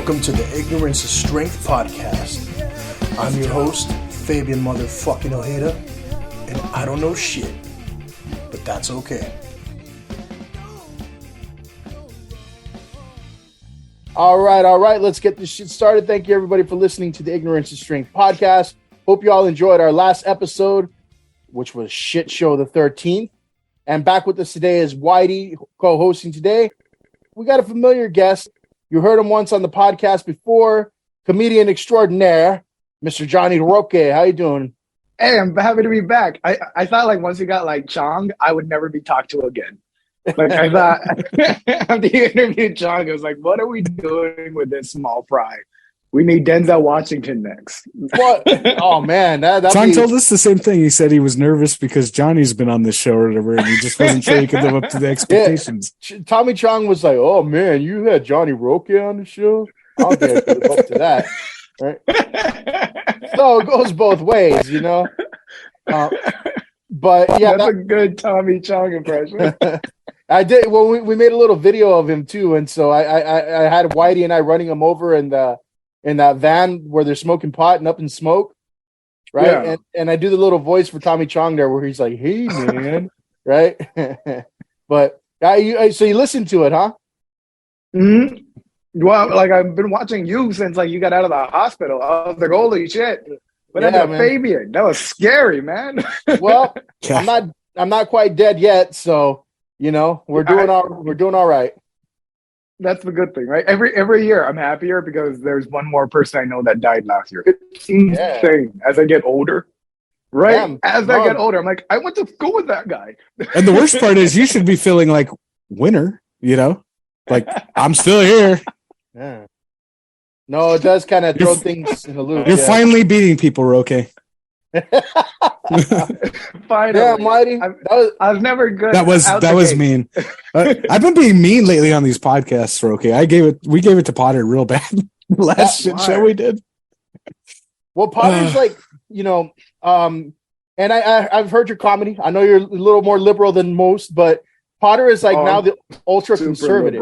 Welcome to the Ignorance is Strength podcast. I'm your host, Fabian motherfucking Ojeda, and I don't know shit, but that's okay. All right, let's get this shit started. Thank you everybody for listening to the Ignorance is Strength podcast. Hope you all enjoyed our last episode, which was Shit Show the 13th. And back with us today is Whitey, co-hosting today. We got a familiar guest. You heard him once on the podcast before, comedian extraordinaire, Mr. Johnny Roque. How you doing? Hey, I'm happy to be back. I thought like once you got like Chong, I would never be talked to again. Like I thought after you interviewed Chong, I was like, what are we doing with this small fry? We need Denzel Washington next. What? Oh man, Chong told us the same thing. He said he was nervous because Johnny's been on this show or whatever, and he just wasn't sure he could live up to the expectations. Yeah. Tommy Chong was like, "Oh man, you had Johnny Roque on the show. I'll get live up to that." Right? So it goes both ways, you know. But yeah, that's a good Tommy Chong impression. I did. Well, we made a little video of him too, and so I had Whitey and I running him over in that van where they're smoking pot and up in smoke, right? Yeah. And I do the little voice for Tommy Chong there where he's like, "Hey man," right? But so you listened to it, huh? Mm-hmm. Well, like I've been watching you since like you got out of the hospital. I was like, holy shit! But yeah, Fabian, that was scary, man. Well, I'm not quite dead yet, so you know we're doing all right. That's the good thing, right? Every year I'm happier because there's one more person I know that died last year. It's insane as I get older, right? Damn. I get older, I'm like, I went to school with that guy. And the worst part is you should be feeling like winner, you know? Like, I'm still here. Yeah. No, it does kind of throw things in a loop. You're finally beating people, Roque. Finally, yeah, Mighty. I was never good. That was mean. I've been being mean lately on these podcasts, Roque. We gave it to Potter real bad. Last shit show we did. Well, Potter's like, you know, and I've heard your comedy. I know you're a little more liberal than most, but Potter is like now the ultra conservative.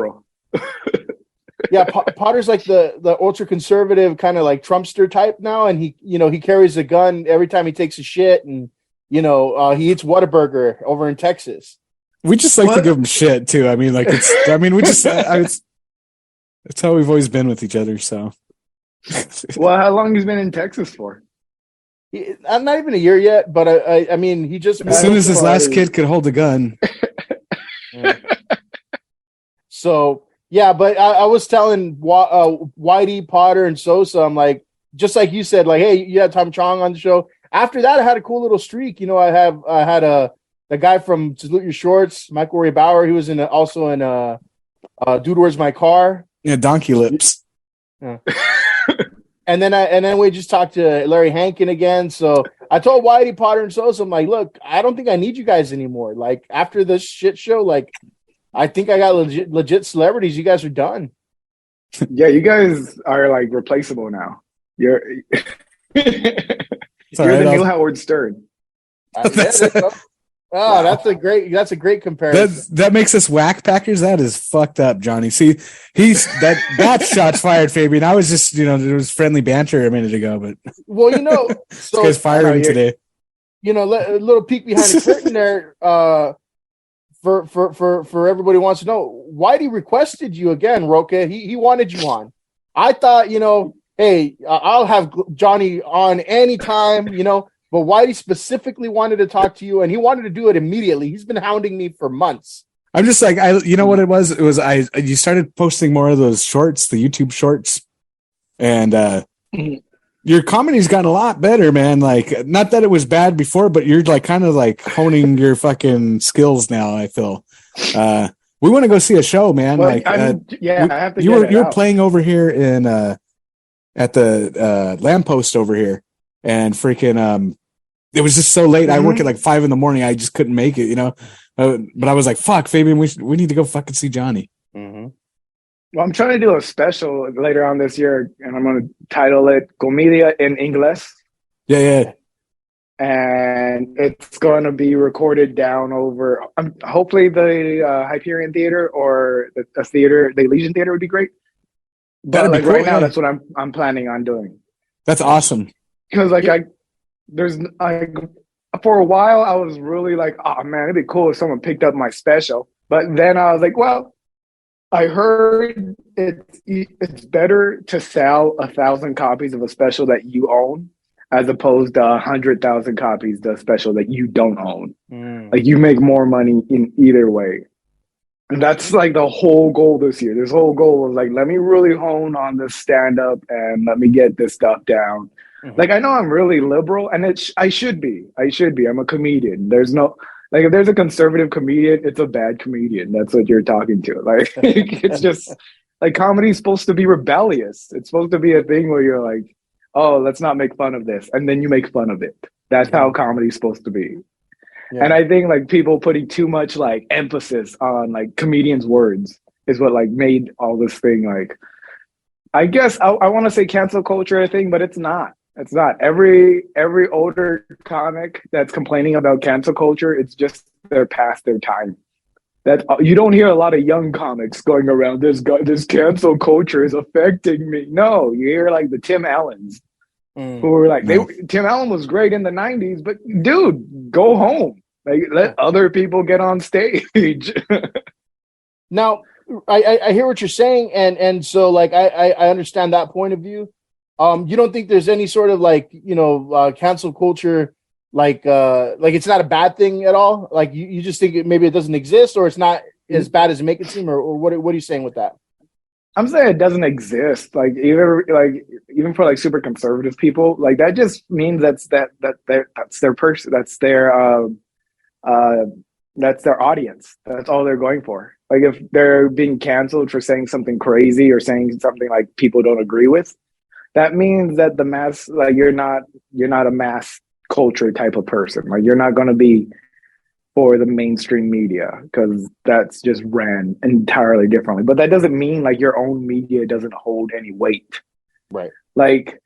Yeah, Potter's like the ultra conservative kind of like Trumpster type now, and he carries a gun every time he takes a shit, and he eats Whataburger over in Texas. We just like to give him shit too. I mean, like it's how we've always been with each other. So, well, how long has he been in Texas for? I'm not even a year yet, but I mean, he just as soon as his last kid could hold a gun. Yeah. So. Yeah, but I was telling Whitey, Potter, and Sosa, I'm like, just like you said, like, hey, you had Tom Chong on the show. After that, I had a cool little streak. You know, I had the guy from Salute Your Shorts, Michael Ray Bauer. He was also in Dude, Where's My Car? Yeah, Donkey Lips. Yeah. and then we just talked to Larry Hankin again. So I told Whitey, Potter, and Sosa, I'm like, look, I don't think I need you guys anymore. Like after this shit show, like. I think I got legit celebrities. You guys are done. Yeah, you guys are like replaceable now. You're the new Howard Stern. That's a great comparison. That makes us whack packers. That is fucked up, Johnny. See, that shots fired, Fabian. I was just there was friendly banter a minute ago, but well, so this guy's firing today. A little peek behind the curtain there. For everybody who wants to know, Whitey requested you again, Roque. He wanted you on. I thought, hey, I'll have Johnny on anytime, but Whitey specifically wanted to talk to you, and he wanted to do it immediately. He's been hounding me for months. I'm just like, what it was? It was you started posting more of those shorts, the YouTube shorts, and your comedy's gotten a lot better, man. Like, not that it was bad before, but you're like kind of like honing your fucking skills now. I feel. We want to go see a show, man. Well, I have to. You were playing over here in at the lamppost over here, and freaking it was just so late. I work at like 5 a.m. I just couldn't make it, But I was like, "Fuck, Fabian, we need to go fucking see Johnny." Mm-hmm. Well, I'm trying to do a special later on this year, and I'm going to title it Comedia en Inglés. Yeah. And it's going to be recorded down over, hopefully the Hyperion Theater or the theater, the Elysian Theater would be great. But like cool, right now, that's what I'm planning on doing. That's awesome. Because like for a while I was really like, oh man, it'd be cool if someone picked up my special. But then I was like, well, I heard it's better to sell 1,000 copies of a special that you own as opposed to 100,000 copies of a special that you don't own. Like you make more money in either way. And that's like the whole goal this year. This whole goal was like, let me really hone on this stand up and let me get this stuff down. Like I know I'm really liberal, and I should be. I'm a comedian. There's no like if there's a conservative comedian, it's a bad comedian. That's what you're talking to. Like it's just like comedy's supposed to be rebellious. It's supposed to be a thing where you're like, oh, let's not make fun of this, and then you make fun of it. That's how comedy's supposed to be. Yeah. And I think like people putting too much like emphasis on like comedians' words is what like made all this thing like. I guess I want to say cancel culture thing, but it's not. It's not. Every older comic that's complaining about cancel culture, it's just they're past their time. That you don't hear a lot of young comics going around. This cancel culture is affecting me. No, you hear like the Tim Allens, who were like, Tim Allen was great in the '90s, but dude, go home. Like let other people get on stage. Now, I hear what you're saying, and so like I understand that point of view. You don't think there's any sort of like, cancel culture, like it's not a bad thing at all? Like you just think maybe it doesn't exist, or it's not as bad as it make it seem, or what are you saying with that? I'm saying it doesn't exist. Like even for like super conservative people, like that just means that's their person, that's their audience. That's all they're going for. Like if they're being canceled for saying something crazy or saying something like people don't agree with, that means that the mass, like you're not a mass culture type of person. Like you're not going to be for the mainstream media because that's just ran entirely differently. But that doesn't mean like your own media doesn't hold any weight. Right. Like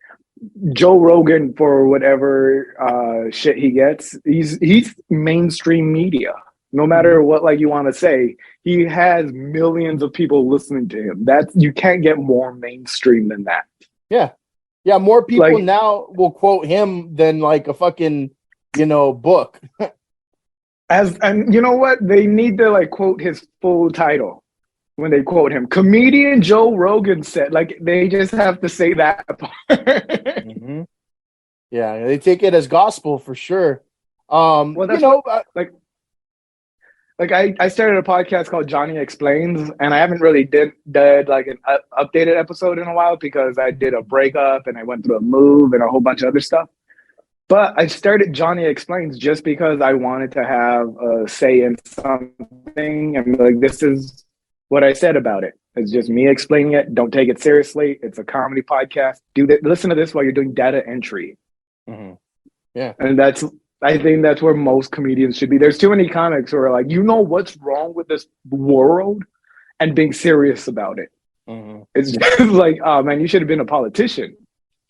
Joe Rogan, for whatever shit he gets, he's mainstream media. No matter what like you want to say, he has millions of people listening to him. You can't get more mainstream than that. Yeah. Yeah, more people like, now will quote him than like a fucking, book. And you know what? They need to like quote his full title when they quote him. Comedian Joe Rogan said, like they just have to say that part. Yeah, they take it as gospel for sure. I started a podcast called Johnny Explains, and I haven't really did like an updated episode in a while because I did a breakup and I went through a move and a whole bunch of other stuff. But I started Johnny Explains just because I wanted to have a say in something and like, this is what I said about it. It's just me explaining it. Don't take it seriously. It's a comedy podcast. Listen to this while you're doing data entry. Yeah. And I think that's where most comedians should be. There's too many comics who are like, what's wrong with this world and being serious about it. It's just like, oh man, you should have been a politician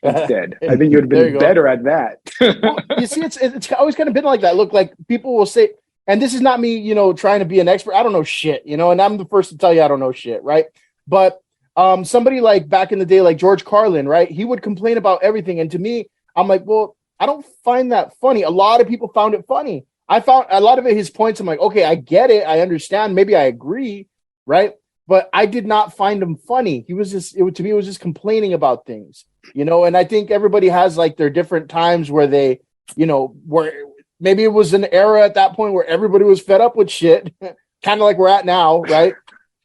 instead. I think you would have been better at that. Well, you see, it's always kind of been like that. Look, like people will say, and this is not me, trying to be an expert. I don't know shit, and I'm the first to tell you I don't know shit, right? But somebody like back in the day, like George Carlin, right? He would complain about everything. And to me, I'm like, well, I don't find that funny. A lot of people found it funny. I found a lot of his points. I'm like, okay, I get it. I understand. Maybe I agree. Right. But I did not find him funny. He was just, to me, it was just complaining about things, and I think everybody has like their different times where they, where maybe it was an era at that point where everybody was fed up with shit, kind of like we're at now. Right.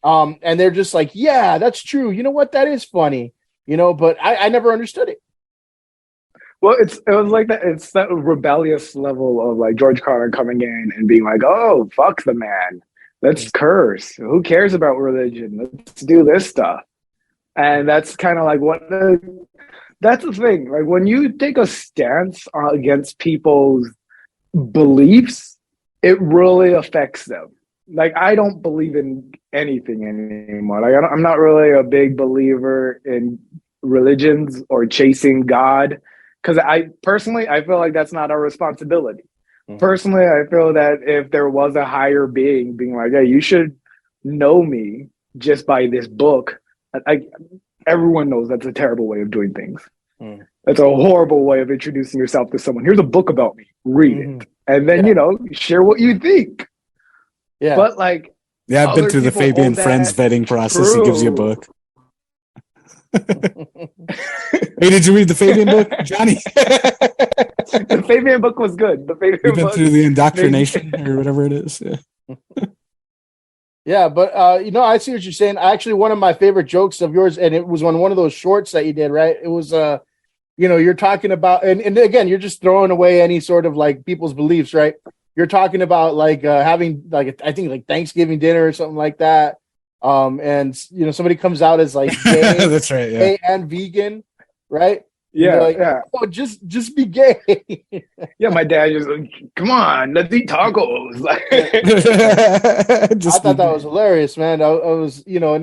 And they're just like, yeah, that's true. You know what? That is funny, but I never understood it. Well, it was like that. It's that rebellious level of like George Carlin coming in and being like, "Oh, fuck the man. Let's curse. Who cares about religion? Let's do this stuff." And that's kind of like that's the thing. Like when you take a stance against people's beliefs, it really affects them. Like I don't believe in anything anymore. Like I'm not really a big believer in religions or chasing God. Because I feel like that's not our responsibility. Personally, I feel that if there was a higher being like, hey, you should know me just by this book. everyone knows that's a terrible way of doing things. That's a horrible way of introducing yourself to someone. Here's a book about me. Read it. And then, share what you think. Yeah. But like, I've been through the Fabian Friends vetting process. He gives you a book. Hey, did you read the Fabian book, Johnny? The Fabian book was good. You've been through the indoctrination or whatever it is. Yeah, but I see what you're saying. Actually, one of my favorite jokes of yours, and it was on one of those shorts that you did, right? It was you're talking about, and again, you're just throwing away any sort of like people's beliefs, right? You're talking about like having like I think like Thanksgiving dinner or something like that. And somebody comes out as like gay, that's right, gay and vegan, right? Yeah, like, yeah. Oh, just be gay. Yeah, my dad just like, come on, let's eat tacos. I thought that was hilarious, man. I was, and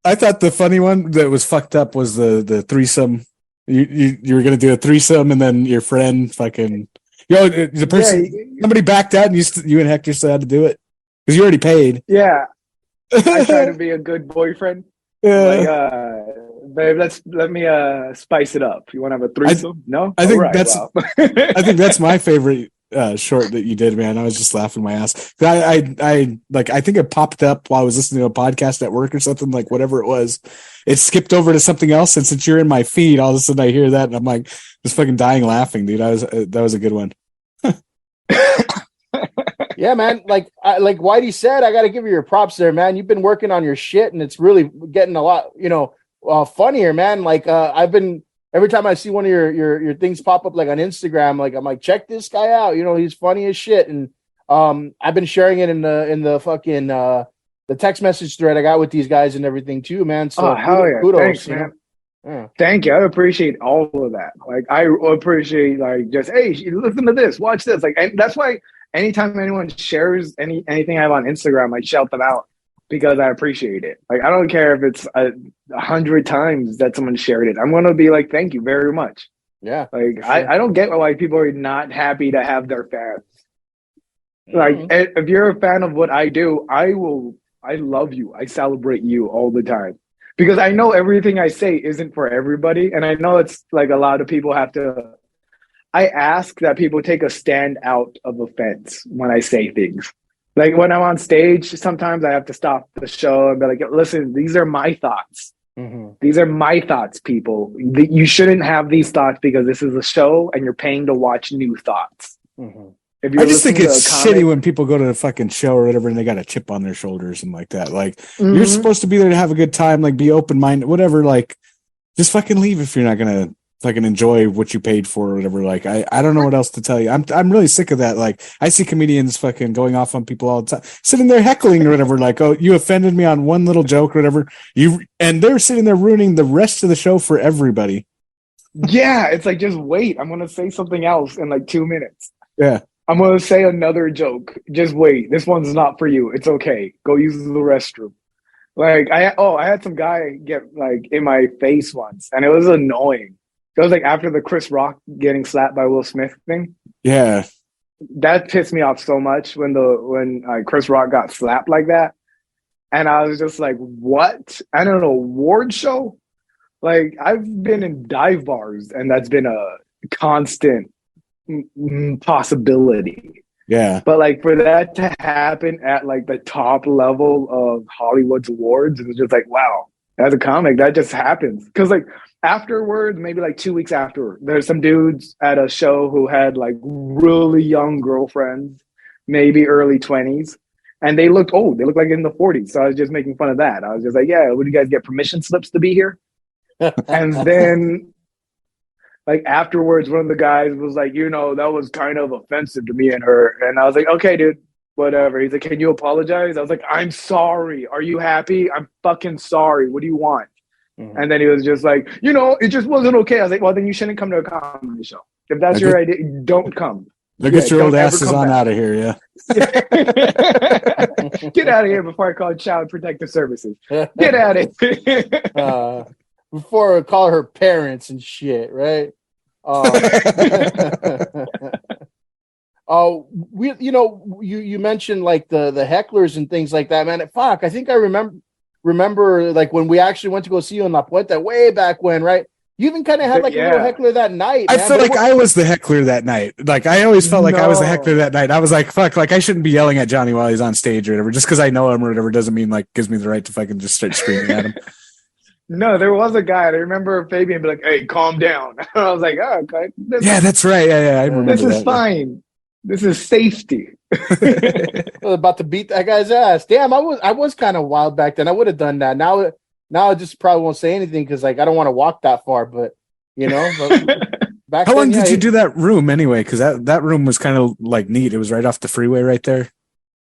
I thought the funny one that was fucked up was the threesome. You were gonna do a threesome, and then your friend fucking, the person, somebody backed out, and you and Hector still had to do it because you already paid. Yeah, I try to be a good boyfriend. Yeah. Like, babe, let me spice it up. You want to have a threesome? No, I think I think that's my favorite short that you did, man. I was just laughing my ass. I think it popped up while I was listening to a podcast at work or something, like whatever it was. It skipped over to something else, and since you're in my feed, all of a sudden I hear that, and I'm like, just fucking dying laughing, dude. That was a good one. Yeah, man. Like Whitey said, I got to give you your props there, man. You've been working on your shit, and it's really getting a lot, funnier, man. Like I've been every time I see one of your things pop up like on Instagram, like I'm like, check this guy out. He's funny as shit, and I've been sharing it in the fucking the text message thread I got with these guys and everything too, man. So hell yeah, kudos, thanks, man. Yeah. Thank you. I appreciate all of that. Like I appreciate like just hey, listen to this, watch this. Like, and that's why. Anytime anyone shares anything I have on Instagram, I shout them out because I appreciate it. Like, I don't care if it's 100 times that someone shared it. I'm going to be like, thank you very much. Yeah. Like, sure. I don't get why people are not happy to have their fans. Mm-hmm. Like, if you're a fan of what I do, I love you. I celebrate you all the time because I know everything I say isn't for everybody. And I know it's like a lot of people have to. I ask that people take a stand out of a fence when I say things. Like when I'm on stage, sometimes I have to stop the show and be like, listen, these are my thoughts. Mm-hmm. These are my thoughts, people. You shouldn't have these thoughts because this is a show and you're paying to watch new thoughts. Mm-hmm. I just think it's shitty when people go to a fucking show or whatever and they got a chip on their shoulders and like that. Like, you're supposed to be there to have a good time, like be open-minded, whatever. Like, just fucking leave if you're not going to fucking enjoy what you paid for or whatever. Like, I don't know what else to tell you. I'm really sick of that. Like, I see comedians fucking going off on people all the time, sitting there heckling or whatever. Like, oh, you offended me on one little joke or whatever. And they're sitting there ruining the rest of the show for everybody. Yeah, it's like, just wait. I'm gonna say something else in like 2 minutes. Yeah, I'm gonna say another joke. Just wait. This one's not for you. It's okay. Go use the restroom. Like, I had some guy get like in my face once, and it was annoying. It was like after the Chris Rock getting slapped by Will Smith thing. Yeah, that pissed me off so much when Chris Rock got slapped like that, and I was just like, "What? I don't know, award show." Like, I've been in dive bars, and that's been a constant possibility. Yeah, but like for that to happen at like the top level of Hollywood's awards, it was just like, wow. As a comic, that just happens. Because like afterwards, maybe like 2 weeks after, there's some dudes at a show who had like really young girlfriends, maybe early 20s. And they looked old. They looked like in the 40s. So I was just making fun of that. I was just like, yeah, would you guys get permission slips to be here? And then like afterwards, one of the guys was like, that was kind of offensive to me and her. And I was like, okay, dude. Whatever. He's like, can you apologize? I was like, I'm sorry. Are you happy? I'm fucking sorry. What do you want? Mm-hmm. And then he was just like, it just wasn't okay. I was like, well, then you shouldn't come to a comedy show. If that's your idea, don't come. Get your old asses on out of here, yeah. Get out of here before I call Child Protective Services. Get out of here. Before I call her parents and shit, right? You mentioned like the hecklers and things like that, man. Fuck, I think I remember remember like when we actually went to go see you in La Puente way back when, right? You even kind of had like a little heckler that night. I feel like I was the heckler that night. Like I always felt like I was the heckler that night. I was like, fuck, like I shouldn't be yelling at Johnny while he's on stage or whatever. Just because I know him or whatever doesn't mean like gives me the right to fucking just start screaming at him. No, there was a guy. I remember Fabian be like, "Hey, calm down." I was like, "Oh, okay." That's right. Yeah, I remember. This is fine. This is safety. I was about to beat that guy's ass. Damn, I was kind of wild back then. I would have done that. Now I just probably won't say anything because like I don't want to walk that far. But you know, back how long did you do that room anyway? Because that room was kind of like neat. It was right off the freeway, right there.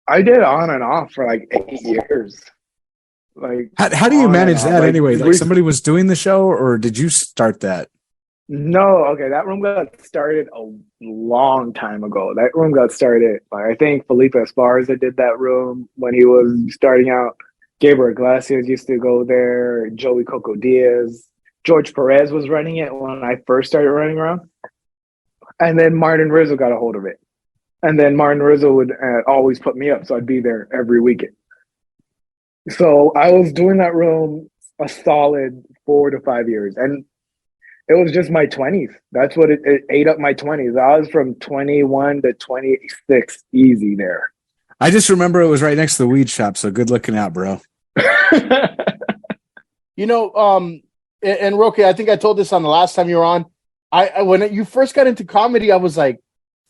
I did on and off for like 8 years. Like, how do you manage that anyway? Like somebody was doing the show, or did you start that? No, okay. That room got started a long time ago. That room got started. Like, I think Felipe Esparza did that room when he was starting out. Gabriel Iglesias used to go there. Joey Coco Diaz. George Perez was running it when I first started running around. And then Martin Rizzo got a hold of it. And then Martin Rizzo would always put me up, so I'd be there every weekend. So I was doing that room a solid 4 to 5 years. And it was just my 20s. That's what it ate up my 20s. I was from 21 to 26 easy there. I just remember it was right next to the weed shop, so good looking out, bro. You know, and Roque, I think I told this on the last time you were on. I when you first got into comedy, I was like,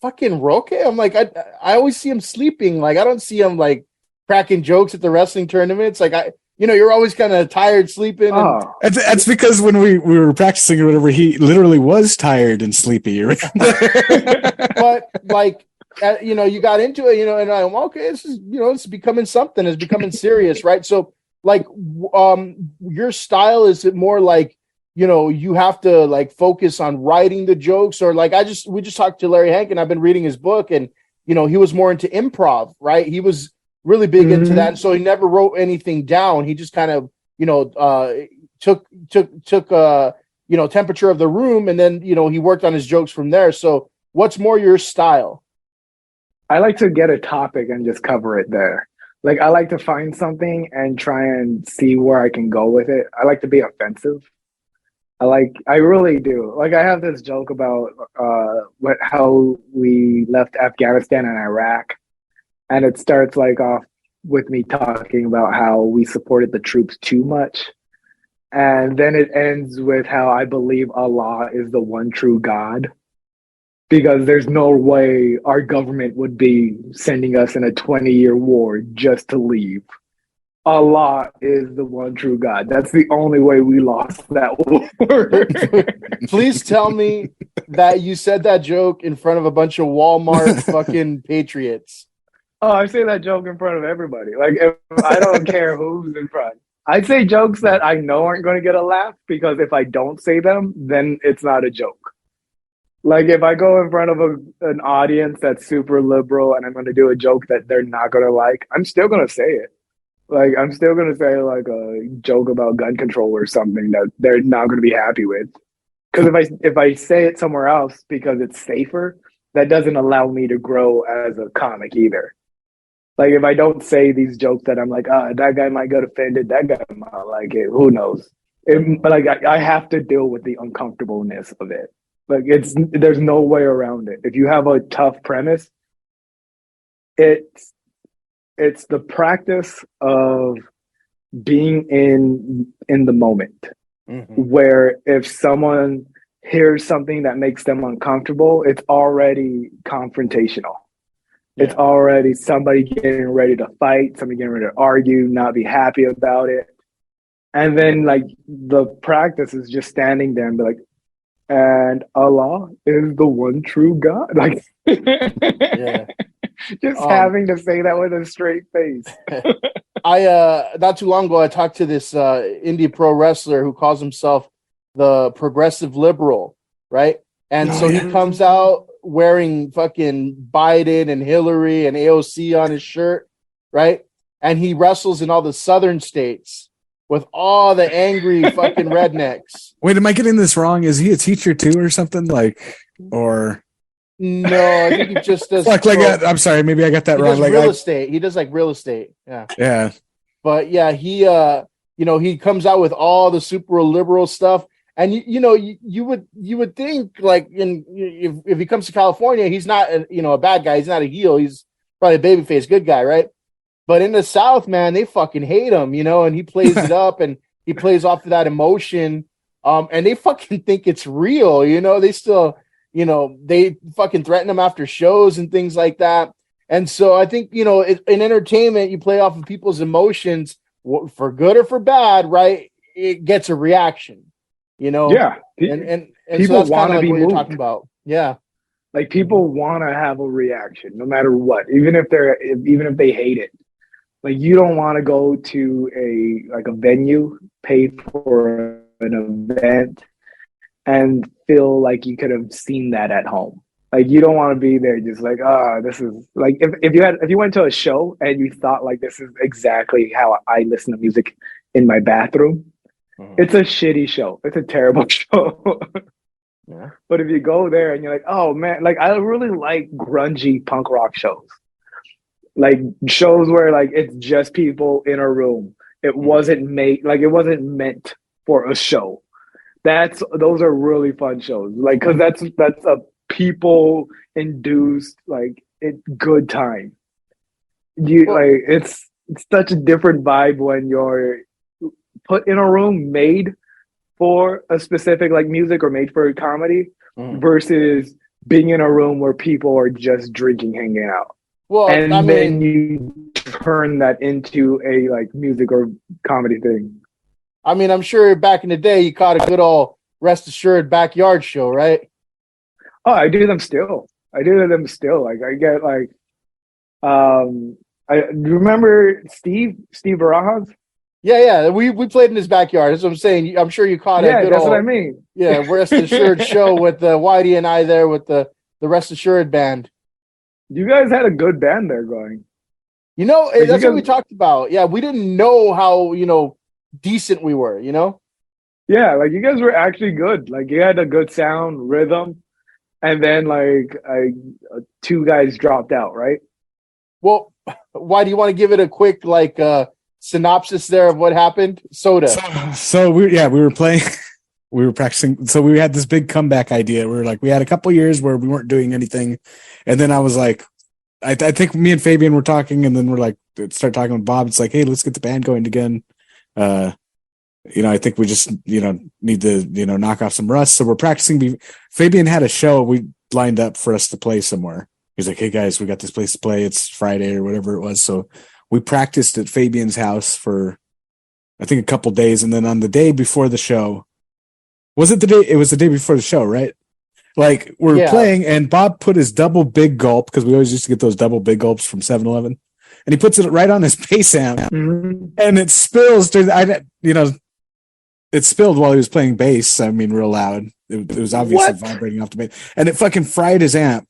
fucking Roque? I'm like, I always see him sleeping. Like, I don't see him like cracking jokes at the wrestling tournaments. Like you're always kind of tired, sleeping. And that's because when we were practicing or whatever, he literally was tired and sleepy. But like, you got into it, and I'm okay. This is, it's becoming something. It's becoming serious, right? So, like, your style, is it more like, you have to like focus on writing the jokes, or like we just talked to Larry Hank, and I've been reading his book, and he was more into improv, right? He was really big into that. So he never wrote anything down. He just kind of, took temperature of the room, and then, he worked on his jokes from there. So what's more your style? I like to get a topic and just cover it there. Like, I like to find something and try and see where I can go with it. I like to be offensive. I really do. Like, I have this joke about how we left Afghanistan and Iraq. And it starts like off with me talking about how we supported the troops too much. And then it ends with how I believe Allah is the one true God. Because there's no way our government would be sending us in a 20-year war just to leave. Allah is the one true God. That's the only way we lost that war. Please tell me that you said that joke in front of a bunch of Walmart fucking patriots. Oh, I say that joke in front of everybody. Like, I don't care who's in front. I say jokes that I know aren't going to get a laugh, because if I don't say them, then it's not a joke. Like, if I go in front of an audience that's super liberal and I'm going to do a joke that they're not going to like, I'm still going to say it. Like, I'm still going to say like a joke about gun control or something that they're not going to be happy with. Because if I say it somewhere else because it's safer, that doesn't allow me to grow as a comic either. Like, if I don't say these jokes that I'm like, that guy might get offended, that guy might like it, who knows? But like, I have to deal with the uncomfortableness of it. Like, there's no way around it. If you have a tough premise, it's the practice of being in the moment. Mm-hmm. Where if someone hears something that makes them uncomfortable, it's already confrontational. Yeah. It's already somebody getting ready to fight, somebody getting ready to argue, not be happy about it. And then like the practice is just standing there and be like, and Allah is the one true God. Like, yeah. Just having to say that with a straight face. I not too long ago, I talked to this indie pro wrestler who calls himself the progressive liberal, right? And so he comes out wearing fucking Biden and Hillary and AOC on his shirt, right? And he wrestles in all the southern states with all the angry fucking rednecks. Wait, am I getting this wrong? Is he a teacher too or something? Like, or... No, I think he just does. I'm sorry, maybe I got that wrong. Does real estate. He does like real estate. Yeah. Yeah. But yeah, he he comes out with all the super liberal stuff. And you would think like if he comes to California, he's not a bad guy. He's not a heel. He's probably a babyface good guy, right? But in the South, man, they fucking hate him, and he plays it up and he plays off of that emotion. And they fucking think it's real, they still, they fucking threaten him after shows and things like that. And so I think, in entertainment, you play off of people's emotions for good or for bad, right? It gets a reaction. Yeah. And people so want to be what moved. you're talking about. Yeah. Like people want to have a reaction no matter what, even if they hate it. Like you don't want to go to a venue, pay for an event and feel like you could have seen that at home. Like you don't want to be there just like, this is like if you went to a show and you thought like this is exactly how I listen to music in my bathroom. It's a shitty show. It's a terrible show. Yeah. But if you go there and you're like, oh man, like I really like grungy punk rock shows. Like shows where like it's just people in a room. It wasn't meant for a show. Those are really fun shows. Like cause that's a people induced like good time. It's such a different vibe when you're put in a room made for a specific like music or made for a comedy versus being in a room where people are just drinking, hanging out. Well, and then you turn that into a like music or comedy thing. I mean, I'm sure back in the day you caught a good old Rest Assured backyard show, right? Oh, I do them still. Like I get like I remember Steve Barajas. Yeah. We played in his backyard. That's what I'm saying. I'm sure you caught it. Yeah, that's what I mean. Yeah, Rest Assured show with Whitey and I there with the Rest Assured band. You guys had a good band there going. That's what we talked about. Yeah, we didn't know how, decent we were, Yeah, like you guys were actually good. Like you had a good sound, rhythm, and then like two guys dropped out, right? Well, why do you want to give it a quick synopsis there of what happened? Soda. So we were playing, we were practicing. So we had this big comeback idea. We were like, we had a couple years where we weren't doing anything. And then I was like, I think me and Fabian were talking and then we're like, start talking with Bob. It's like, hey, let's get the band going again. I think we just, need to, knock off some rust. So we're practicing. Fabian had a show we lined up for us to play somewhere. He's like, hey guys, we got this place to play. It's Friday or whatever it was. So we practiced at Fabian's house for, I think, a couple days. And then on the day before the show, it was the day before the show, right? Like we're playing and Bob put his double big gulp, because we always used to get those double big gulps from 7-Eleven. And he puts it right on his bass amp and it spills. It spilled while he was playing bass. I mean, real loud. It was obviously vibrating off the bass and it fucking fried his amp.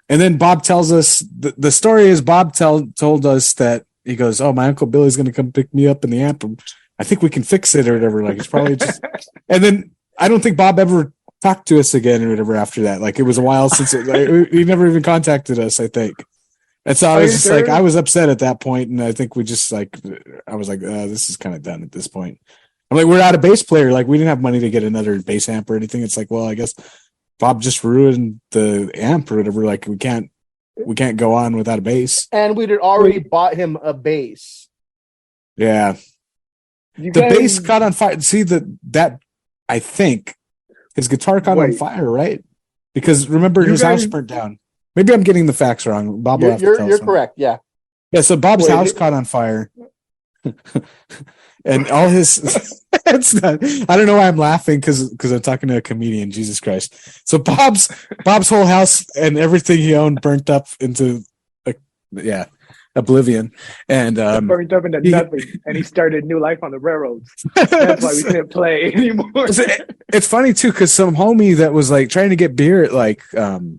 And then Bob tells us the story is Bob told us that he goes, oh, my Uncle Billy's going to come pick me up in the amp. I think we can fix it or whatever. Like it's probably just, and then I don't think Bob ever talked to us again or whatever after that. Like it was a while since he never even contacted us, I think. And so I was just like, I was upset at that point. And I think we just I was like, this is kind of done at this point. I'm like, we're out of bass player. Like we didn't have money to get another bass amp or anything. It's like, well, I guess Bob just ruined the amp or whatever. Like we can't go on without a bass. And we'd already bought him a bass. Yeah. The bass caught on fire. See that I think his guitar caught on fire, right? Because remember his house burnt down. Maybe I'm getting the facts wrong. Bob will have to tell you're correct. Yeah. Yeah. So Bob's house caught on fire. And all his it's not, I don't know why I'm laughing because I'm talking to a comedian. Jesus Christ. So Bob's whole house and everything he owned burnt up into oblivion. And burnt up into nothing. And he started new life on the railroads. That's why we couldn't play anymore. It's funny too, because some homie that was like trying to get beer at like 2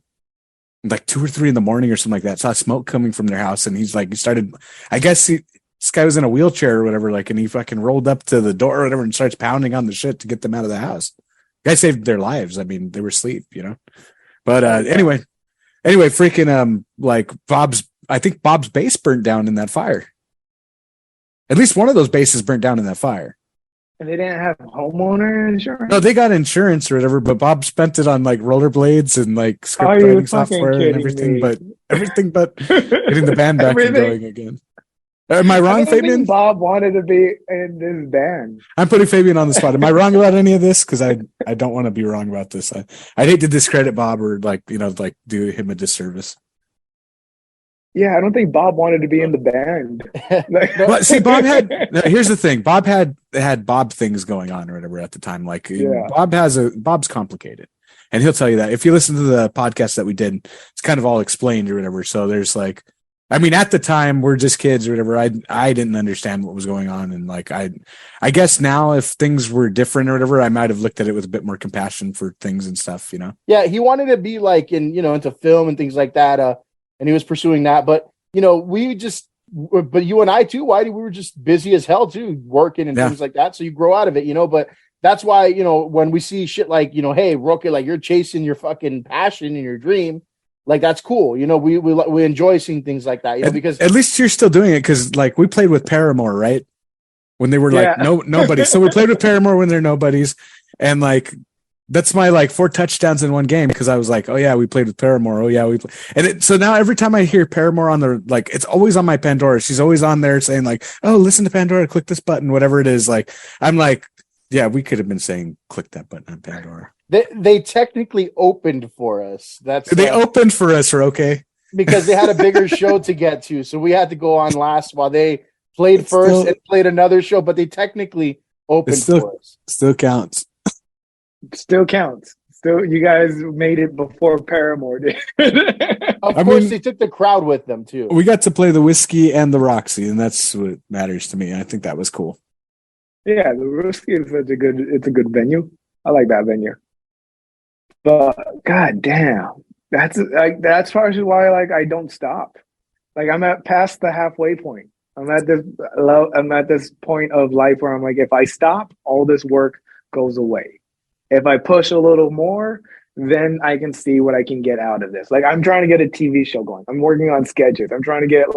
or 3 in the morning or something like that, saw smoke coming from their house, and he started, I guess this guy was in a wheelchair or whatever, like, and he fucking rolled up to the door or whatever and starts pounding on the shit to get them out of the house. Guy saved their lives. I mean, they were asleep, But anyway, freaking I think Bob's bass burnt down in that fire. At least one of those bases burnt down in that fire. And they didn't have homeowner insurance? No, they got insurance or whatever, but Bob spent it on like rollerblades and like script writing software and everything, but getting the band back and going again. Am I wrong, Fabian? Bob wanted to be in this band. I'm putting Fabian on the spot. Am I wrong about any of this? Because I don't want to be wrong about this. I'd hate to discredit Bob or do him a disservice. Yeah, I don't think Bob wanted to be in the band. But see, Bob here's the thing. Bob had Bob things going on or whatever at the time. Like Bob's complicated. And he'll tell you that. If you listen to the podcast that we did, it's kind of all explained or whatever. So there's like, I mean, at the time we're just kids or whatever. I didn't understand what was going on. And like, I guess now if things were different or whatever, I might've looked at it with a bit more compassion for things and stuff, you know? Yeah. He wanted to be like into film and things like that. And he was pursuing that, but but you and I too, Whitey, we were just busy as hell too, working and things like that. So you grow out of it, but that's why, when we see shit like, hey, Roque, like you're chasing your fucking passion and your dream, like that's cool. We enjoy seeing things like that, because at least you're still doing it. Cause like we played with Paramore, right? When they were like, nobody. So we played with Paramore when they're nobodies. And like, that's my like 4 touchdowns in one game because I was like, oh yeah, we played with Paramore. Oh yeah, so now every time I hear Paramore on the like, it's always on my Pandora. She's always on there saying like, oh, listen to Pandora, click this button, whatever it is. Like, I'm like, yeah, we could have been saying click that button on Pandora. They technically opened for us. They opened for us, okay? Because they had a bigger show to get to, so we had to go on last while they played first and played another show. But they technically opened for us. Still counts. Still counts. Still, you guys made it before Paramore did. Of course, they took the crowd with them too. We got to play the Whiskey and the Roxy, and that's what matters to me. I think that was cool. Yeah, the Whiskey is a good venue. I like that venue. But god damn, that's partially why I don't stop. Like I'm past the halfway point. I'm at this point of life where I'm like, if I stop, all this work goes away. If I push a little more, then I can see what I can get out of this. Like I'm trying to get a TV show going. I'm working on sketches. I'm trying to get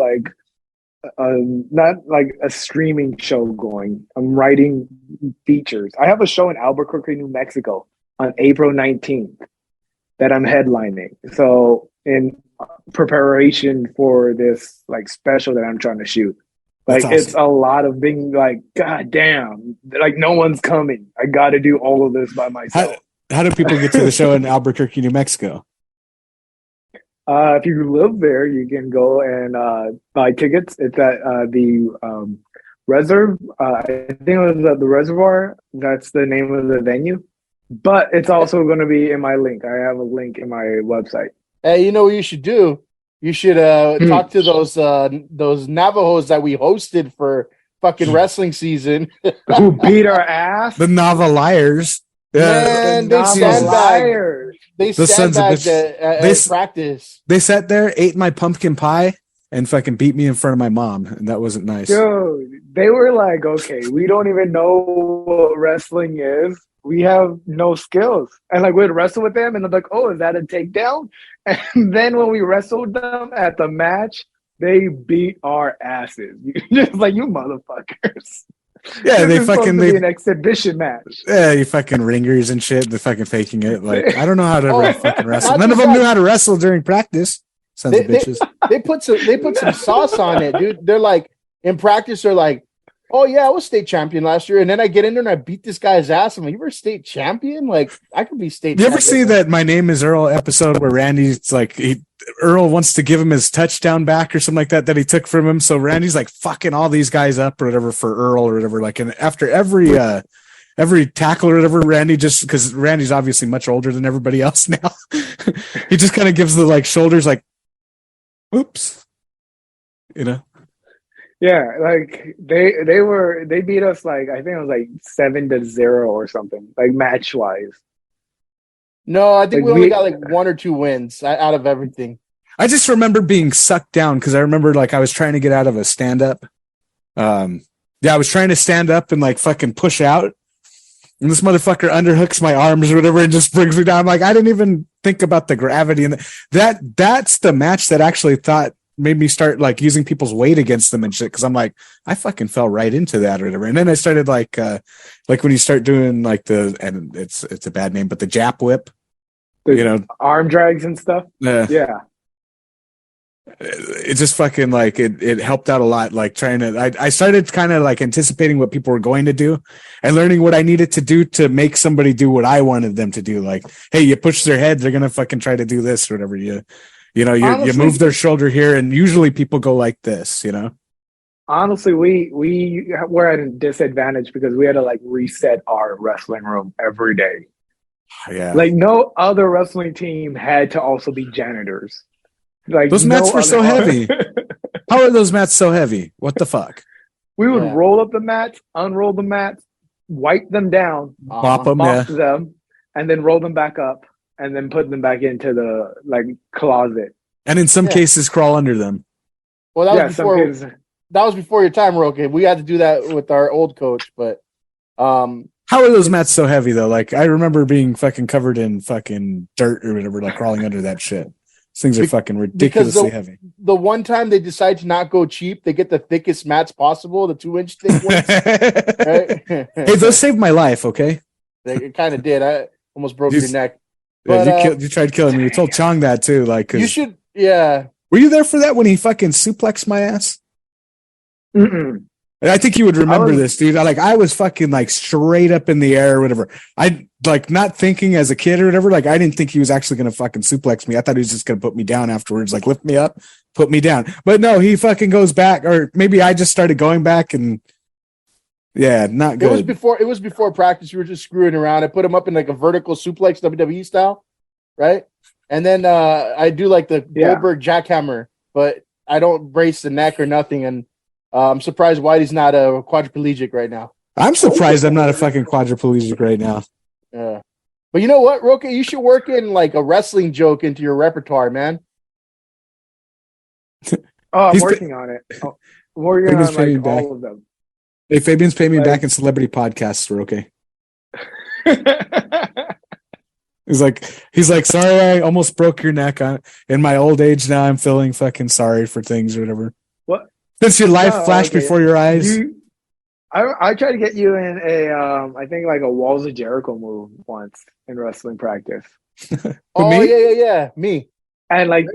not like a streaming show going. I'm writing features. I have a show in Albuquerque, New Mexico on April 19th that I'm headlining. So in preparation for this like special that I'm trying to shoot. Like awesome. It's a lot of being like, god damn, like no one's coming. I got to do all of this by myself. How do people get to the show in Albuquerque, New Mexico? If you live there, you can go and buy tickets. It's at the Reserve. I think it was at the Reservoir. That's the name of the venue. But it's also going to be in my link. I have a link in my website. Hey, you know what you should do? You should talk to those Navajos that we hosted for fucking wrestling season. Who beat our ass? The Navaliers. Man, they sandbagged. They sandbagged at practice. They sat there, ate my pumpkin pie, and fucking beat me in front of my mom, and that wasn't nice. Dude, they were like, okay, we don't even know what wrestling is. We have no skills. And like we'd wrestle with them and they're like, oh, is that a takedown? And then when we wrestled them at the match, they beat our asses. Just like, you motherfuckers. Yeah, they fucking be an exhibition match. Yeah, you fucking ringers and shit. They're fucking faking it. Like, I don't know how to fucking wrestle. None of them knew how to wrestle during practice. Sons of bitches. They put some sauce on it, dude. They're like in practice, they're like, oh yeah, I was state champion last year, and then I get in there and I beat this guy's ass. I'm like, you were state champion? Like, I could be state champion. You ever see that My Name is Earl episode where Randy's like, Earl wants to give him his touchdown back or something like that he took from him. So Randy's like fucking all these guys up or whatever for Earl or whatever. Like, and after every tackle or whatever, Randy just, because Randy's obviously much older than everybody else now, he just kind of gives the like shoulders like, oops, you know. Yeah, like they beat us like I think it was like 7-0 or something, like match wise. No, I think like we only got like 1 or 2 wins out of everything. I just remember being sucked down because I remember like I was trying to get out of a stand up. I was trying to stand up and like fucking push out, and this motherfucker underhooks my arms or whatever and just brings me down. I'm like, I didn't even think about the gravity and that's the match that actually made me start like using people's weight against them and shit. Cause I'm like, I fucking fell right into that or whatever. And then I started like when you start doing like and it's a bad name, but the Jap whip, arm drags and stuff. Yeah. It just fucking like it helped out a lot. Like I started kind of like anticipating what people were going to do and learning what I needed to do to make somebody do what I wanted them to do. Like, hey, you push their head, they're gonna fucking try to do this or whatever. You move their shoulder here, and usually people go like this. Honestly, we were at a disadvantage because we had to like reset our wrestling room every day. Yeah, like no other wrestling team had to also be janitors. Like those mats were so heavy. How are those mats so heavy? What the fuck? We would roll up the mats, unroll the mats, wipe them down, mop them, and then roll them back up, and then put them back into the like closet. And in some cases, crawl under them. Well, that was before your time, Roque. We had to do that with our old coach, but how are those mats so heavy though? Like I remember being fucking covered in fucking dirt or whatever, like crawling under that shit. These things are fucking ridiculously heavy. The one time they decide to not go cheap, they get the thickest mats possible, the 2-inch thick ones. Right? Hey, those saved my life, okay? It kind of did. I almost broke your neck. But, you tried killing me. You told Chong that too. Like, you should, yeah. Were you there for that when he fucking suplexed my ass? Mm-mm. I think you would remember this, dude. I was fucking like straight up in the air or whatever. I like not thinking as a kid or whatever. Like I didn't think he was actually going to fucking suplex me. I thought he was just going to put me down afterwards, like lift me up, put me down. But no, he fucking goes back, or maybe I just started going back and not good. It was before practice. We were just screwing around. I put him up in like a vertical suplex, WWE style, right? And then I do like the Goldberg jackhammer, but I don't brace the neck or nothing. And I'm surprised Whitey's not a quadriplegic right now. I'm surprised I'm not a fucking quadriplegic right now. Yeah. But you know what, Roque? You should work in like a wrestling joke into your repertoire, man. I'm working on it. I'm working on like all of them. Hey, Fabian's paying me back in celebrity podcasts, Roque. He's like, sorry, I almost broke your neck. In my old age now, I'm feeling fucking sorry for things or whatever. What? Since your life flashed before your eyes. I tried to get you in I think like a Walls of Jericho move once in wrestling practice. Me? Yeah. Me. And like,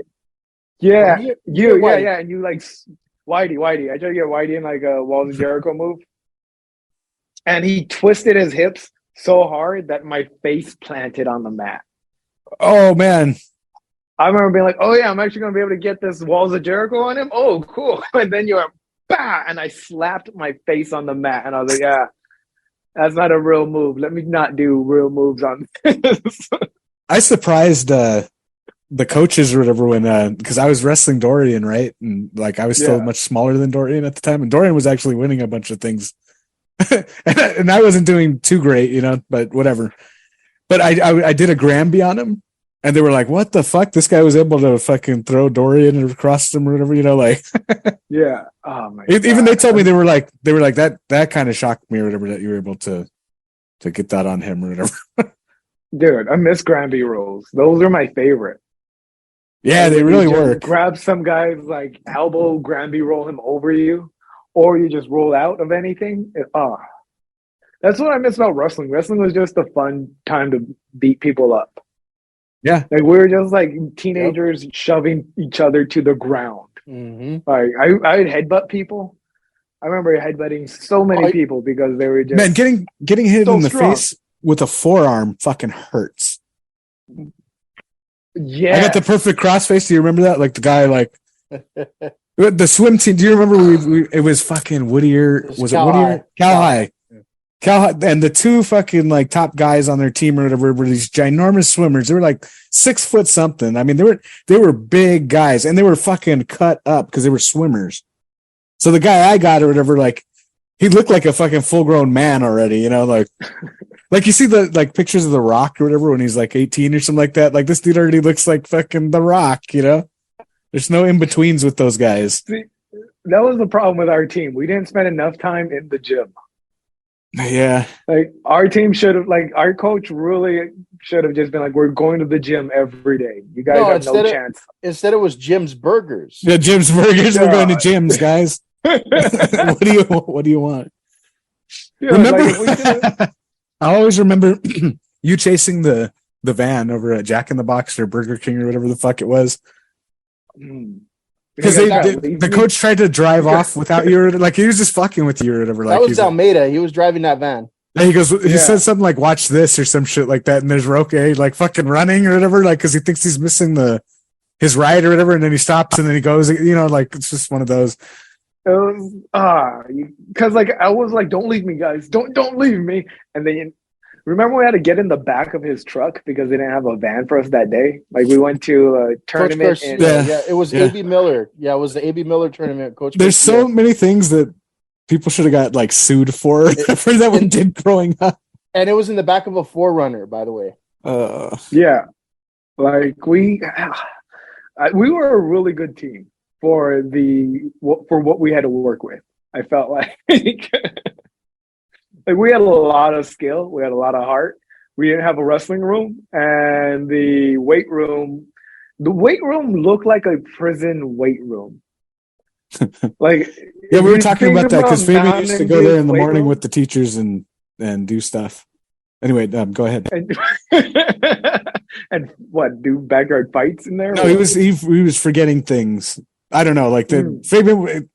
you, and you like Whitey. I tried to get Whitey in like a Walls of Jericho move. And he twisted his hips so hard that my face planted on the mat. Oh, man. I remember being like, oh, yeah, I'm actually going to be able to get this Walls of Jericho on him. Oh, cool. And then you were, bah! And I slapped my face on the mat. And I was like, yeah, that's not a real move. Let me not do real moves on this. I surprised the coaches or whatever when, because I was wrestling Dorian, right? And like I was still much smaller than Dorian at the time. And Dorian was actually winning a bunch of things. and I wasn't doing too great, but whatever. But I did a Granby on him. And they were like, what the fuck? This guy was able to fucking throw Dorian across him or whatever, like. Yeah. Oh my God. Even they told me they were like that kind of shocked me or whatever that you were able to get that on him or whatever. Dude, I miss Granby rolls. Those are my favorite. Yeah, they really work. Grab some guy's like elbow, Granby roll him over you, or you just roll out of anything. That's what I miss about wrestling. Wrestling was just a fun time to beat people up. Yeah. Like we were just like teenagers shoving each other to the ground. Mm-hmm. Like I'd headbutt people. I remember headbutting so many people because they were just getting hit in the face with a forearm fucking hurts. Yeah. I got the perfect crossface. Do you remember that? Like the guy the swim team. Do you remember it was fucking Whittier? Was it Whittier? Cal High. And the two fucking like top guys on their team or whatever were these ginormous swimmers. They were like 6 foot something. I mean, they were big guys and they were fucking cut up because they were swimmers. So the guy I got or whatever, like he looked like a fucking full grown man already, like you see the like pictures of The Rock or whatever when he's like 18 or something like that. Like this dude already looks like fucking The Rock, There's no in betweens with those guys. See, that was the problem with our team. We didn't spend enough time in the gym. Yeah. Like our team should have, like our coach really should have just been like, we're going to the gym every day. You guys have no chance. Instead, it was Jim's Burgers. Yeah, Jim's Burgers. We're going to Jim's, guys. What do you want? Yeah, remember? Like I always remember you chasing the van over at Jack in the Box or Burger King or whatever the fuck it was. Because the coach tried to drive off without you, like he was just fucking with you or whatever. That was Almeida. He was driving that van. And he goes, he said something like, "Watch this" or some shit like that. And there's Roque like fucking running or whatever, like because he thinks he's missing his ride or whatever. And then he stops and then he goes, like it's just one of those. Because like I was like, "Don't leave me, guys! Don't leave me!" And then remember we had to get in the back of his truck because they didn't have a van for us that day. Like we went to a tournament. It was AB Miller. Yeah, it was the AB Miller tournament. Coach. There's so many things that people should have got like sued for that we did growing up. And it was in the back of a 4Runner, by the way. Yeah, like we were a really good team for what we had to work with. I felt like. Like we had a lot of skill, we had a lot of heart. We didn't have a wrestling room, and the weight room looked like a prison weight room. Like yeah, we were talking about that because Fabian used to go there in the morning with the teachers and do stuff. Anyway, go ahead. And what, do backyard fights in there? No, he was forgetting things. I don't know, like the Fabian.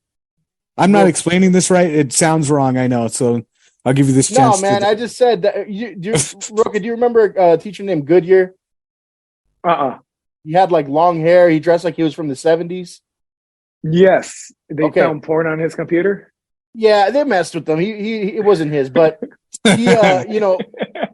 I'm not explaining this right. It sounds wrong, I know. So I'll give you this chance. No, man, I just said that. Roque, do you remember a teacher named Goodyear? He had like long hair. He dressed like he was from the 70s. Yes. They found porn on his computer? Yeah, they messed with him. He it wasn't his, but he,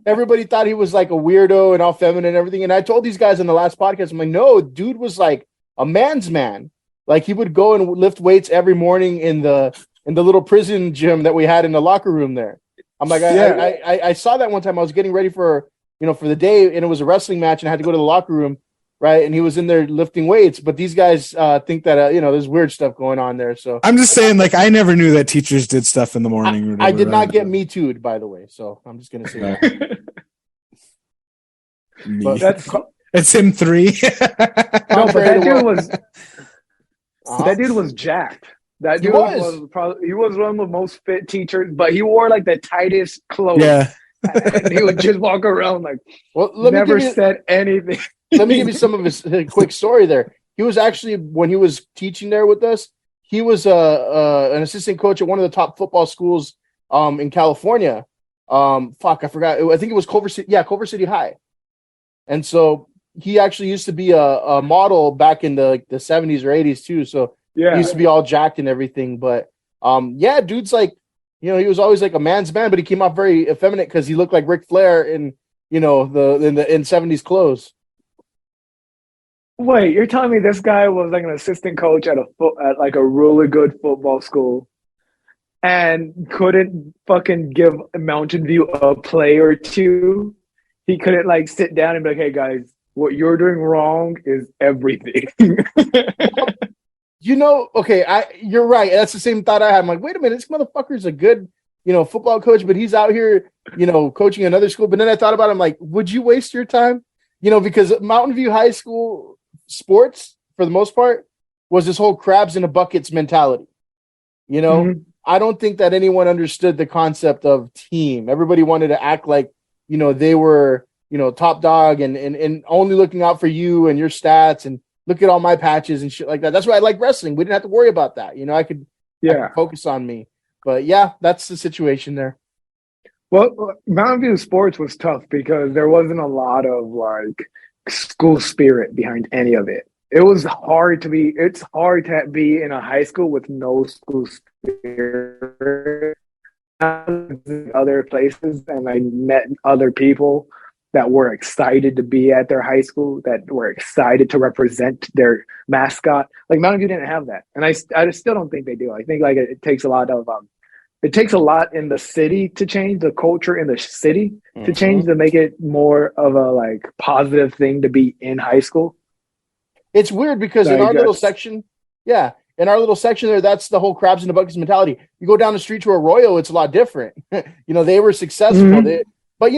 everybody thought he was like a weirdo and all feminine and everything. And I told these guys in the last podcast, I'm like, no, dude was like a man's man. Like he would go and lift weights every morning in the little prison gym that we had in the locker room there. I'm like, I saw that one time. I was getting ready for the day, and it was a wrestling match, and I had to go to the locker room, right? And he was in there lifting weights. But these guys think that there's weird stuff going on there. So I'm just saying, like, I never knew that teachers did stuff in the morning. I did not get Me Too'd, by the way. So I'm just gonna say that. But it's him 3. No, but that dude was jacked. That dude he was one of the most fit teachers, but he wore like the tightest clothes. Yeah. And he would just walk around like never said anything. Let me give you some of his quick story there. He was actually, when he was teaching there with us, he was an assistant coach at one of the top football schools in California. I forgot. I think it was Culver City. Yeah, Culver City High. And so he actually used to be a model back in the 70s or 80s too. So yeah, he used to be all jacked and everything. But dude's like, he was always like a man's man, but he came off very effeminate because he looked like Ric Flair in in 70s clothes. Wait, you're telling me this guy was like an assistant coach at like a really good football school and couldn't fucking give Mountain View a play or two? He couldn't like sit down and be like, "Hey guys, what you're doing wrong is everything." Okay, you're right. That's the same thought I had. I'm like, wait a minute, this motherfucker's a good, football coach, but he's out here, coaching another school. But then I thought about it, I'm like, would you waste your time? Because Mountain View High School sports, for the most part, was this whole crabs in a buckets mentality. Mm-hmm. I don't think that anyone understood the concept of team. Everybody wanted to act like, they were, top dog and only looking out for you and your stats and look at all my patches and shit like that. That's why I like wrestling. We didn't have to worry about that. I could focus on me. But yeah, that's the situation there. Well, Mountain View sports was tough because there wasn't a lot of like school spirit behind any of it. It's hard to be in a high school with no school spirit. Other places, and I met other people that were excited to be at their high school, that were excited to represent their mascot. Like Mountain View didn't have that, and I still don't think they do. I think like it takes a lot in the city to change the culture in the city to change, to make it more of a like positive thing to be in high school. It's weird because in our little section there, that's the whole crabs in the buckets mentality. You go down the street to Arroyo, it's a lot different. They were successful. Mm-hmm. But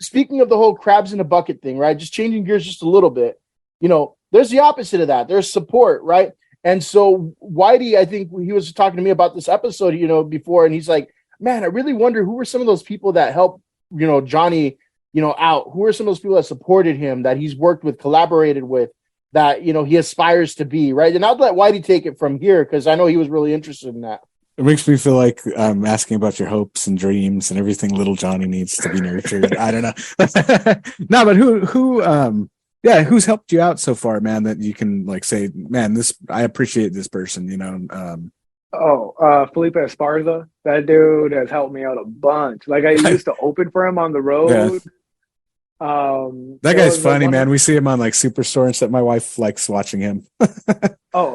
speaking of the whole crabs in a bucket thing, right? Just changing gears just a little bit. There's the opposite of that. There's support, right? And so Whitey, I think he was talking to me about this episode, before, and he's like, man, I really wonder who were some of those people that helped, Johnny, out. Who are some of those people that supported him, that he's worked with, collaborated with, that, he aspires to be, right? And I'll let Whitey take it from here, because I know he was really interested in that. It makes me feel like I'm asking about your hopes and dreams and everything little Johnny needs to be nurtured. I don't know. No, but who's helped you out so far, man, that you can like say, man, I appreciate this person, Felipe Esparza. That dude has helped me out a bunch. Like, I used to open for him on the road. Yeah. That guy's funny, man. We see him on like Superstore and stuff. My wife likes watching him.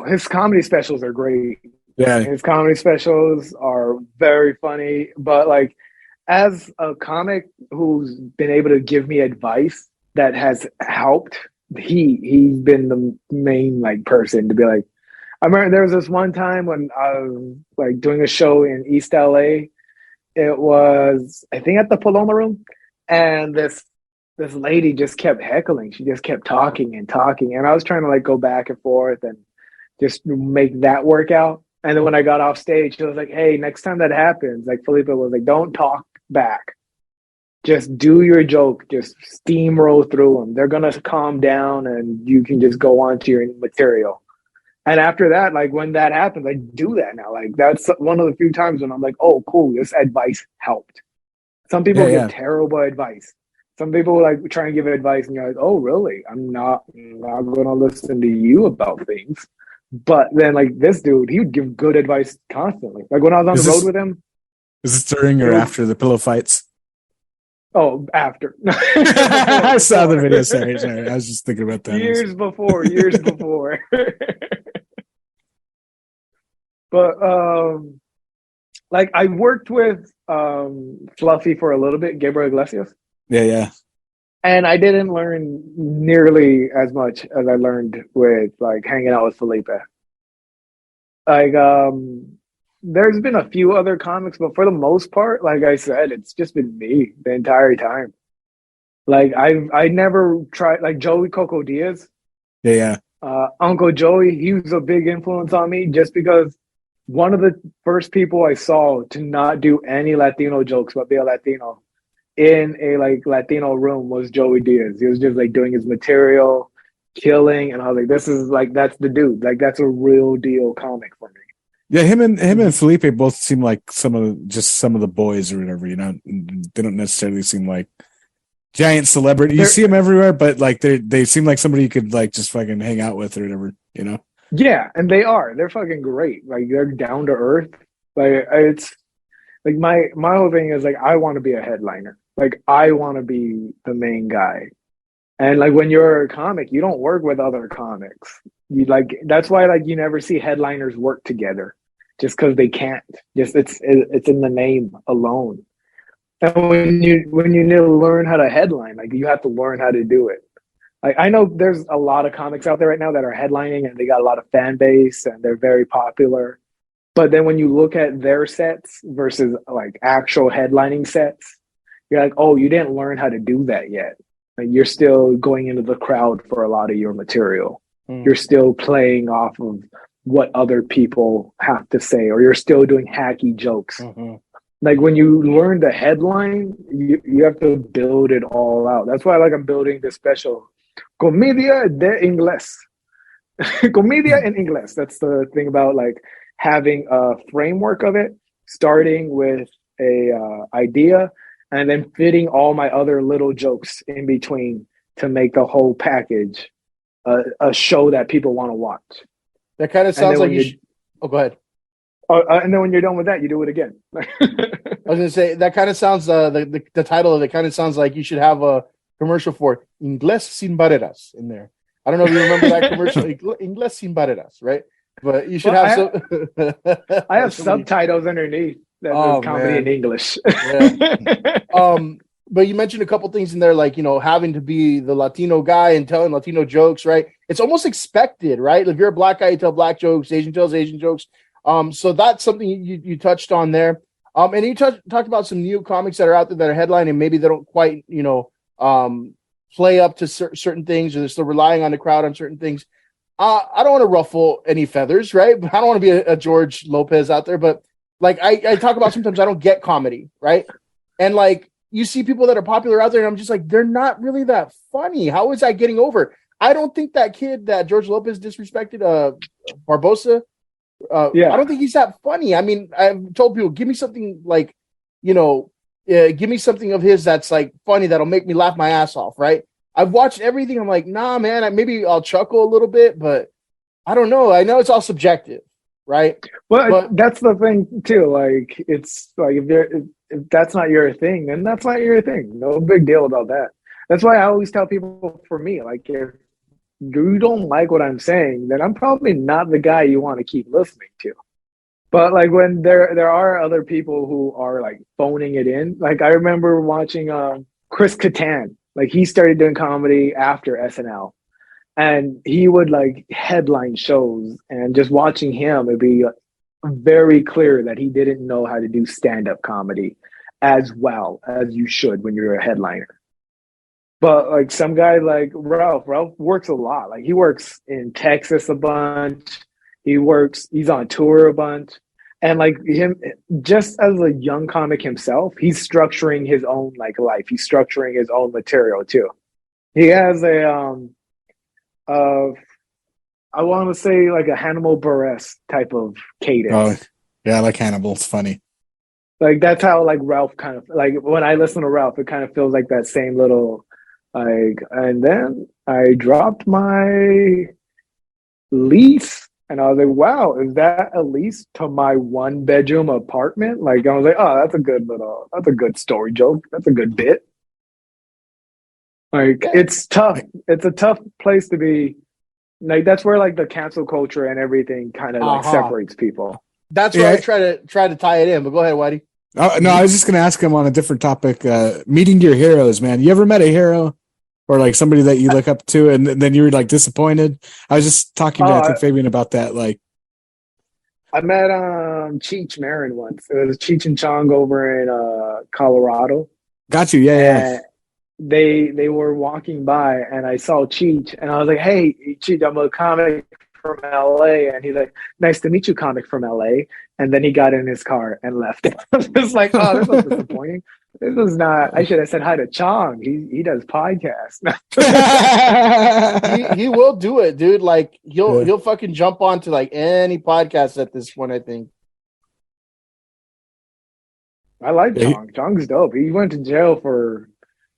His comedy specials are great. Yeah, his comedy specials are very funny. But like, as a comic who's been able to give me advice that has helped, he's been the main like person to be like. I remember there was this one time when I was like doing a show in East LA. It was, I think, at the Paloma Room, and this lady just kept heckling. She just kept talking and talking, and I was trying to like go back and forth and just make that work out. And then when I got off stage, she was like, hey, next time that happens, like Felipe was like, don't talk back. Just do your joke. Just steamroll through them. They're going to calm down and you can just go on to your material. And after that, like when that happens, I do that now. Like that's one of the few times when I'm like, oh, cool, this advice helped. Some people give terrible advice. Some people like try and give advice and you're like, oh, really? I'm not going to listen to you about things. But then, like, this dude, he would give good advice constantly. Like, when I was on the road with him. Is this during or after the pillow fights? Oh, after. I saw the video. Sorry. I was just thinking about that. Years before. But, like, I worked with Fluffy for a little bit, Gabriel Iglesias. Yeah. And I didn't learn nearly as much as I learned with like hanging out with Felipe. Like, there's been a few other comics, but for the most part, like I said, it's just been me the entire time. Like I never tried like Joey Coco Diaz. Yeah. Uncle Joey, he was a big influence on me just because one of the first people I saw to not do any Latino jokes but be a Latino in a like Latino room was Joey Diaz. He was just like doing his material, killing, and I was like, this is like, that's the dude. Like that's a real deal comic for me. Yeah, him and Felipe both seem like some of the boys or whatever, They don't necessarily seem like giant celebrity. You see them everywhere, but like they seem like somebody you could like just fucking hang out with or whatever, Yeah, and they're fucking great. Like they're down to earth. Like it's like my whole thing is like I want to be a headliner. Like I want to be the main guy. And like when you're a comic, you don't work with other comics. You like that's why like you never see headliners work together, just because they can't. Just it's in the name alone. And when you need to learn how to headline, like you have to learn how to do it. Like I know there's a lot of comics out there right now that are headlining and they got a lot of fan base and they're very popular. But then when you look at their sets versus like actual headlining sets, you're like, oh, you didn't learn how to do that yet. Like you're still going into the crowd for a lot of your material. You're still playing off of what other people have to say, or you're still doing hacky jokes. Like when you learn the headline, you have to build it all out. That's why like I'm building this special Comedia de Inglés. Comedia in Inglés. That's the thing about like having a framework of it, starting with a idea and then fitting all my other little jokes in between to make the whole package a show that people want to watch. That kind of sounds like oh, go ahead. And then when you're done with that, you do it again. I was going to say, that kind of sounds, the title of it kind of sounds like you should have a commercial for Inglés sin barreras in there. I don't know if you remember that commercial, Inglés sin barreras, right? But you should have I have subtitles underneath that says comedy in English. But you mentioned a couple things in there, like, having to be the Latino guy and telling Latino jokes, right? It's almost expected, right? If you're a black guy, you tell black jokes, Asian tells Asian jokes. So that's something you touched on there. And you talked about some new comics that are out there that are headlining. Maybe they don't quite, play up to certain things, or they're still relying on the crowd on certain things. I don't want to ruffle any feathers, right? But I don't want to be a George Lopez out there. But like I talk about, sometimes I don't get comedy, right? And like you see people that are popular out there, and I'm just like, they're not really that funny. How is that getting over? I don't think that kid that George Lopez disrespected, Barbosa. I don't think he's that funny. I mean, I've told people, give me something like, give me something of his that's like funny that'll make me laugh my ass off, right? I've watched everything. I'm like, nah, man. Maybe I'll chuckle a little bit, but I don't know. I know it's all subjective, right? But that's the thing too. Like, it's like if that's not your thing, then that's not your thing. No big deal about that. That's why I always tell people, for me, like, if you don't like what I'm saying, then I'm probably not the guy you want to keep listening to. But like, when there are other people who are like phoning it in, like I remember watching Chris Kattan. Like, he started doing comedy after SNL, and he would like headline shows, and just watching him, it'd be very clear that he didn't know how to do stand-up comedy as well as you should when you're a headliner. But like some guy like Ralph works a lot. Like, he works in Texas a bunch. He's on tour a bunch. And like him, just as a young comic himself, he's structuring his own like life. He's structuring his own material too. He has I want to say like a Hannibal Buress type of cadence. Oh, yeah, I like Hannibal. It's funny. Like, that's how like Ralph kind of, like, when I listen to Ralph, it kind of feels like that same little like, and then I dropped my lease. And I was like, wow, is that a lease to my 1-bedroom apartment? Like, I was like, oh, that's a good story joke. That's a good bit. Like, it's tough. It's a tough place to be. Like, that's where like the cancel culture and everything kind of like separates people. That's where I try to tie it in, but go ahead, Whitey. Oh, no, I was just going to ask him on a different topic. Meeting your heroes, man. You ever met a hero? Or like somebody that you look up to, and then you were like disappointed? I was just talking to I think Fabian about that. Like, I met Cheech Marin once. It was Cheech and Chong over in Colorado. Got you, yeah. They were walking by, and I saw Cheech, and I was like, "Hey, Cheech, I'm a comic from LA," and he's like, "Nice to meet you, comic from LA." And then he got in his car and left. I was just like, "Oh, this was disappointing." This was not. I should have said hi to Chong. He does podcasts. he will do it, dude. Like, he'll fucking jump onto like any podcast at this point, I think. I like Chong. Chong's dope. He went to jail for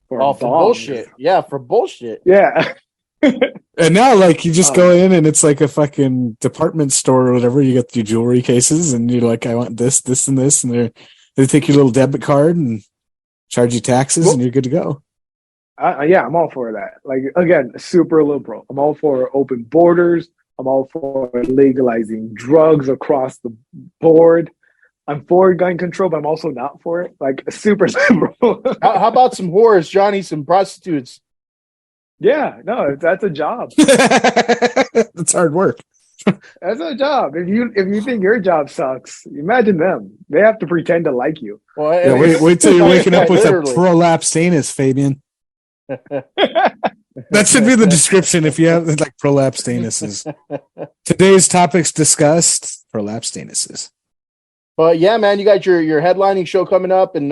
bullshit. Yeah, for bullshit. Yeah. And now, like, you just go in and it's like a fucking department store or whatever. You get your jewelry cases, and you're like, I want this, this, and this, and they take your little debit card and charge you taxes, and you're good to go. Yeah, I'm all for that. Like, again, super liberal. I'm all for open borders. I'm all for legalizing drugs across the board. I'm for gun control, but I'm also not for it. Like, super liberal. How about some whores, Johnny? Some prostitutes? Yeah, no, that's a job. It's hard work. That's a job. If you think your job sucks, imagine them. They have to pretend to like you. Well, yeah, wait till you're waking up with a prolapsed anus, Fabian. That should be the description if you have like prolapsed anuses. Today's topics discussed: prolapsed anuses. But yeah, man, you got your headlining show coming up in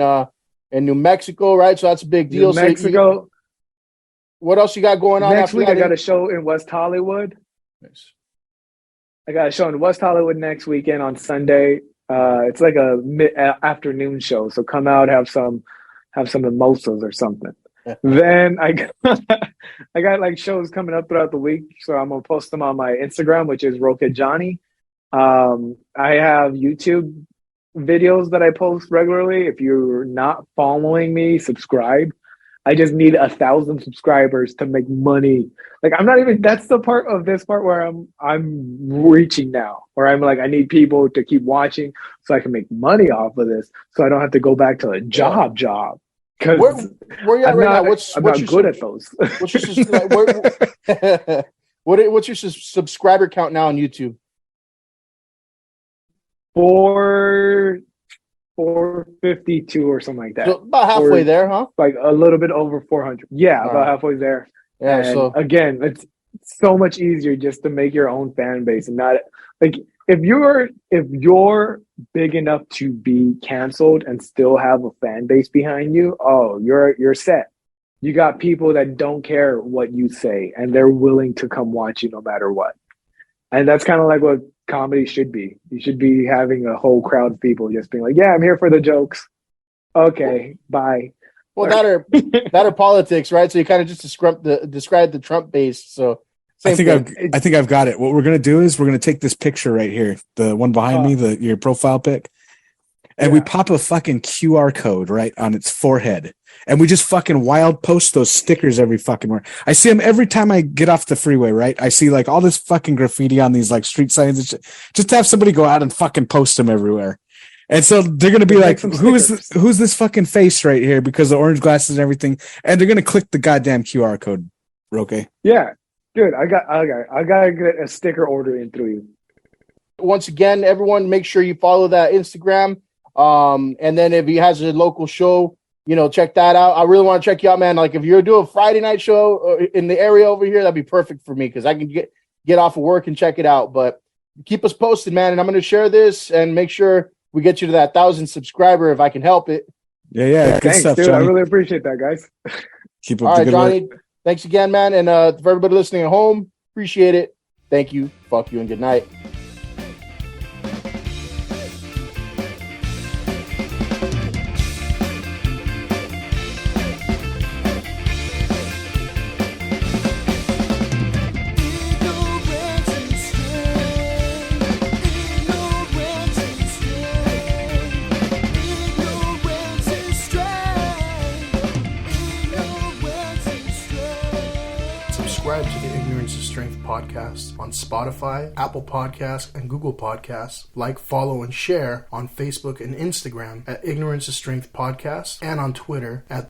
New Mexico, right? So that's a big deal. New Mexico. What else you got going on? Next week, I got a show in West Hollywood. Nice. I got a show in West Hollywood next weekend on Sunday. It's like a mid-afternoon show, so come out, have some mimosas or something. Then I got like shows coming up throughout the week, so I'm gonna post them on my Instagram, which is Roque Johnny. I have YouTube videos that I post regularly. If you're not following me, subscribe. I just need 1,000 subscribers to make money. Like, I'm not even, that's the part of this part where I'm reaching now, where I'm like, I need people to keep watching so I can make money off of this, so I don't have to go back to a job. Because where you at right now? I'm not good at those. What's your subscriber count now on YouTube? 452 or something like that. So about halfway there, huh? Like a little bit over 400. Yeah, All about right. halfway there. Yeah. And So again, it's so much easier just to make your own fan base and not like if you're big enough to be canceled and still have a fan base behind you, oh, you're set. You got people that don't care what you say and they're willing to come watch you no matter what. And that's kind of like what comedy should be. You should be having a whole crowd of people just being like, yeah, I'm here for the jokes. Okay, bye. well, that or politics, right? So you kind of just describe the Trump base. So I think I've got it. What we're gonna do is we're gonna take this picture right here, the one behind me, your profile pic, and we pop a fucking QR code right on its forehead, and we just fucking wild post those stickers every fucking where. I see them every time I get off the freeway. Right, I see like all this fucking graffiti on these like street signs and shit. Just to have somebody go out and fucking post them everywhere. And so they're going to be like, who's this fucking face right here? Because the orange glasses and everything. And they're going to click the goddamn QR code, Roque. Yeah. Dude, I got to get a sticker order in through you. Once again, everyone, make sure you follow that Instagram. And then if he has a local show, check that out. I really want to check you out, man. Like if you're doing a Friday night show in the area over here, that'd be perfect for me because I can get off of work and check it out. But keep us posted, man. And I'm going to share this and make sure we get you to that 1,000 subscriber if I can help it. Yeah. Good Thanks, stuff, dude. Johnny. I really appreciate that, guys. Keep up all the right, good Johnny. work. Thanks again, man. And for everybody listening at home, appreciate it. Thank you. Fuck you and good night. Subscribe to the Ignorance of Strength podcast on Spotify, Apple Podcasts, and Google Podcasts. Like, follow, and share on Facebook and Instagram at Ignorance of Strength Podcast and on Twitter at